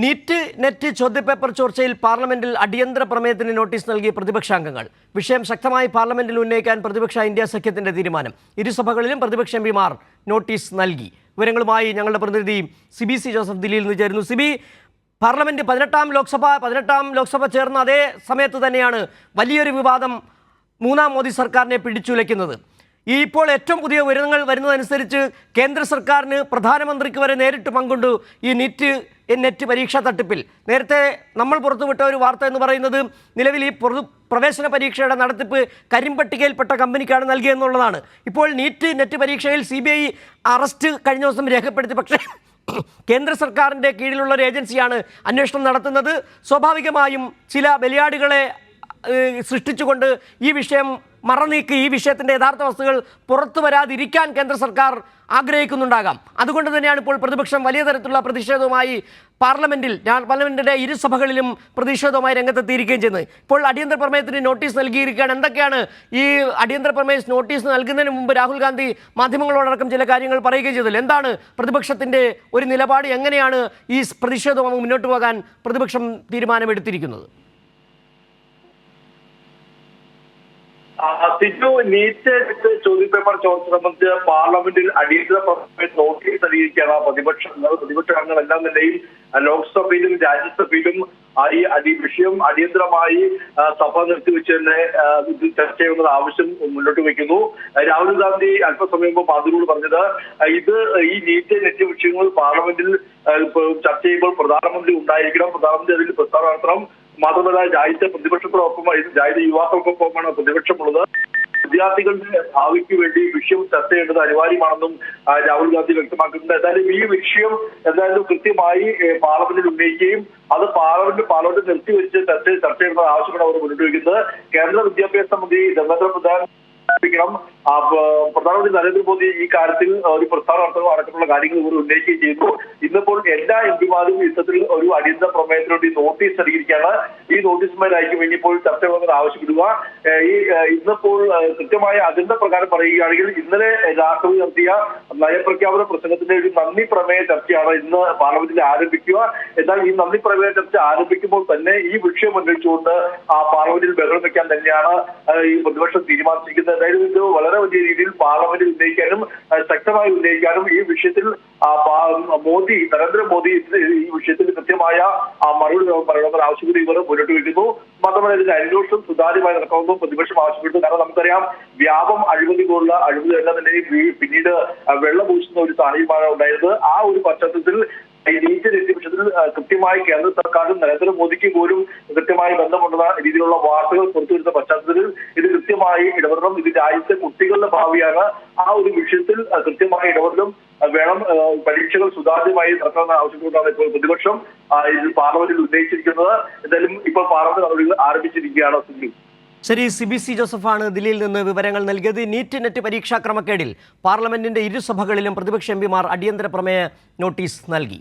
NEET net ചോദ്യപേപ്പർ ചോർച്ചയിൽ പാർലമെന്റിൽ അടിയന്തര പ്രമേയത്തിന് നോട്ടീസ് നൽകിയ പ്രതിപക്ഷാംഗങ്ങൾ. വിഷയം ശക്തമായി പാർലമെന്റിൽ ഉന്നയിക്കാൻ പ്രതിപക്ഷ ഇന്ത്യ സഖ്യത്തിന്റെ തീരുമാനം. ഇരുസഭകളിലും പ്രതിപക്ഷ എംപിമാർ നോട്ടീസ് നൽകി. വിവരങ്ങളുമായി ഞങ്ങളുടെ പ്രതിനിധി സിബി ജോസഫ് ദില്ലിയിൽ നിന്ന് ചേരുന്നു. സിബി, പാർലമെന്റ് 18ാം ലോക്സഭ ചേർന്ന അതേ സമയത്ത് തന്നെയാണ് വലിയൊരു വിവാദം മൂന്നാം മോദി സർക്കാരിനെ പിടിച്ചുലയ്ക്കുന്നത്. ഇപ്പോൾ ഏറ്റവും പുതിയ വിവരങ്ങൾ വരുന്നതനുസരിച്ച് കേന്ദ്ര സർക്കാരിന് പ്രധാനമന്ത്രിക്ക് വരെ നേരിട്ട് പങ്കുണ്ട് ഈ നെറ്റ് പരീക്ഷാ തട്ടിപ്പിൽ. നേരത്തെ നമ്മൾ പുറത്തുവിട്ട ഒരു വാർത്ത എന്ന് പറയുന്നത് നിലവിൽ ഈ പ്രവേശന പരീക്ഷയുടെ നടത്തിപ്പ് കരിമ്പട്ടികയിൽപ്പെട്ട കമ്പനിക്കാണ് നൽകിയെന്നുള്ളതാണ്. ഇപ്പോൾ നെറ്റ് പരീക്ഷയിൽ CBI അറസ്റ്റ് കഴിഞ്ഞ ദിവസം രേഖപ്പെടുത്തി. പക്ഷേ കേന്ദ്ര സർക്കാരിൻ്റെ കീഴിലുള്ള ഒരു ഏജൻസിയാണ് അന്വേഷണം നടത്തുന്നത്. സ്വാഭാവികമായും ചില ബലിയാടുകളെ സൃഷ്ടിച്ചുകൊണ്ട് ഈ വിഷയം മറനീക്കി ഈ വിഷയത്തിൻ്റെ യഥാർത്ഥ വസ്തുക്കൾ പുറത്തു വരാതിരിക്കാൻ കേന്ദ്ര സർക്കാർ ആഗ്രഹിക്കുന്നുണ്ടാകാം. അതുകൊണ്ട് തന്നെയാണ് ഇപ്പോൾ പ്രതിപക്ഷം വലിയ തരത്തിലുള്ള പ്രതിഷേധവുമായി പാർലമെന്റിൻ്റെ ഇരുസഭകളിലും പ്രതിഷേധവുമായി രംഗത്തെത്തിയിരിക്കുകയും ചെയ്യുന്നത്. ഇപ്പോൾ അടിയന്തര പ്രമേയത്തിന് നോട്ടീസ് നൽകിയിരിക്കുകയാണ്. എന്തൊക്കെയാണ് ഈ അടിയന്തര പ്രമേയ നോട്ടീസ് നൽകുന്നതിന് മുമ്പ് രാഹുൽ ഗാന്ധി മാധ്യമങ്ങളോടക്കം ചില കാര്യങ്ങൾ പറയുകയും ചെയ്തത്? എന്താണ് പ്രതിപക്ഷത്തിൻ്റെ ഒരു നിലപാട്? എങ്ങനെയാണ് ഈ പ്രതിഷേധവുമായി മുന്നോട്ട് പോകാൻ പ്രതിപക്ഷം തീരുമാനമെടുത്തിരിക്കുന്നത്? നീറ്റ് ചോദ്യപേപ്പർ ചോർച്ച സംബന്ധിച്ച് പാർലമെന്റിൽ അടിയന്തര നോട്ടീസ് നൽകിയിരിക്കുകയാണ് പ്രതിപക്ഷാംഗങ്ങൾ എല്ലാം നിലയിൽ ലോക്സഭയിലും രാജ്യസഭയിലും ഈ വിഷയം അടിയന്തരമായി സഭ നിർത്തിവെച്ച് തന്നെ ചർച്ച ചെയ്യുന്ന ആവശ്യം മുന്നോട്ട് വയ്ക്കുന്നു. രാഹുൽ ഗാന്ധി അല്പസമയം മുമ്പ് മാധ്യമങ്ങളോട് പറഞ്ഞത് ഈ നെറ്റ് വിഷയങ്ങൾ പാർലമെന്റിൽ ചർച്ച ചെയ്യുമ്പോൾ പ്രധാനമന്ത്രി ഉണ്ടായിരിക്കണം, പ്രധാനമന്ത്രി അതിൽ പ്രസ്താവന നടത്തണം. മാത്രമല്ല രാജ്യത്തെ പ്രതിപക്ഷത്തോടൊപ്പം രാജ്യത്തെ യുവാക്കൾക്കൊപ്പമാണ് പ്രതിപക്ഷമുള്ളത്. വിദ്യാർത്ഥികളുടെ ഭാവിക്ക് വേണ്ടി വിഷയം ചർച്ച ചെയ്യേണ്ടത് അനിവാര്യമാണെന്നും രാഹുൽ ഗാന്ധി വ്യക്തമാക്കുന്നുണ്ട്. എന്തായാലും ഈ വിഷയം കൃത്യമായി പാർലമെന്റിൽ ഉന്നയിക്കുകയും അത് പാർലമെന്റ് നിർത്തിവെച്ച് ചർച്ച ചെയ്യേണ്ട ആവശ്യമാണ് അവർ മുന്നോട്ട് വയ്ക്കുന്നത്. കേന്ദ്ര വിദ്യാഭ്യാസ മന്ത്രി ധർമ്മേന്ദ്ര പ്രധാൻ പ്രധാനമന്ത്രി നരേന്ദ്രമോദി ഈ കാര്യത്തിൽ ഒരു പ്രസ്താവന നടത്തുക അടക്കമുള്ള കാര്യങ്ങൾ ഇവർ ഉന്നയിക്കുകയും ചെയ്തു. ഇന്നിപ്പോൾ എല്ലാ എംപിമാരും ഇത്തരത്തിൽ ഒരു അടിയന്തര പ്രമേയത്തിനോട് നോട്ടീസ് നൽകിയിരിക്കുകയാണ്. ഈ നോട്ടീസുമാരായിരിക്കും ഇനിയിപ്പോൾ ചർച്ച വേണമെന്ന് ആവശ്യപ്പെടുക. ഇന്നിപ്പോൾ കൃത്യമായ അജണ്ട പ്രകാരം പറയുകയാണെങ്കിൽ ഇന്നലെ രാഷ്ട്രപതി നടത്തിയ നയപ്രഖ്യാപന പ്രസംഗത്തിന്റെ ഒരു നന്ദി പ്രമേയ ചർച്ചയാണ് ഇന്ന് പാർലമെന്റിൽ ആരംഭിക്കുക. എന്നാൽ ഈ നന്ദി പ്രമേയ ചർച്ച ആരംഭിക്കുമ്പോൾ തന്നെ ഈ വിഷയം ഉന്നയിച്ചുകൊണ്ട് പാർലമെന്റിൽ ബഹളം വയ്ക്കാൻ തന്നെയാണ് ഈ പ്രതിപക്ഷം തീരുമാനിച്ചിരിക്കുന്നത്. അതായത് ഇത് വളരെ വലിയ രീതിയിൽ പാർലമെന്റിൽ ഉന്നയിക്കാനും ശക്തമായി ഉന്നയിക്കാനും ഈ വിഷയത്തിൽ നരേന്ദ്രമോദി ഈ വിഷയത്തിൽ കൃത്യമായ മറുപടി പറയണമെന്ന ആവശ്യപ്പെട്ട് ഇവർ മുന്നോട്ട് വയ്ക്കുന്നു. മാത്രമല്ല ഇതിന്റെ അന്വേഷണം സുതാര്യമായി നടക്കണമെന്നും പ്രതിപക്ഷം ആവശ്യപ്പെട്ടു. കാരണം നമുക്കറിയാം അഴിമതി പോലുള്ള അഴിമതി എല്ലാം തന്നെ പിന്നീട് വെള്ളപൂശുന്ന ഒരു സാഹചര്യമാണ് ഉണ്ടായിരുന്നത്. ആ ഒരു പശ്ചാത്തലത്തിൽ ഈ നീറ്റ് വിഷയത്തിൽ കൃത്യമായി കേന്ദ്ര സർക്കാരും നരേന്ദ്രമോദിക്ക് പോലും കൃത്യമായി ബന്ധമുള്ള രീതിയിലുള്ള വാർത്തകൾ പുറത്തുവരുന്ന പശ്ചാത്തലത്തിൽ ഇത് കൃത്യമായി ഇടപെടണം. ഇത് രാജ്യത്തെ കുട്ടികളുടെ ഭാവിയാണ്. ആ ഒരു വിഷയത്തിൽ കൃത്യമായി ഇടപെടലും വേണം. പരീക്ഷകൾ സുതാര്യമായി നടത്തണമെന്ന ആവശ്യപ്പെട്ടാണ് ഇപ്പോൾ പ്രതിപക്ഷം ഇതിൽ പാർലമെന്റിൽ ഉന്നയിച്ചിരിക്കുന്നത്. എന്തായാലും ഇപ്പോൾ പാർലമെന്റ് നടപടികൾ ആരംഭിച്ചിരിക്കുകയാണ്. ശരി, CBC ജോസഫാണ് ദില്ലിയിൽ നിന്ന് വിവരങ്ങൾ നൽകിയത്. നെറ്റ് പരീക്ഷാ ക്രമക്കേടിൽ പാർലമെന്റിന്റെ ഇരുസഭകളിലും പ്രതിപക്ഷ എംപിമാർ അടിയന്തര പ്രമേയ നോട്ടീസ് നൽകി.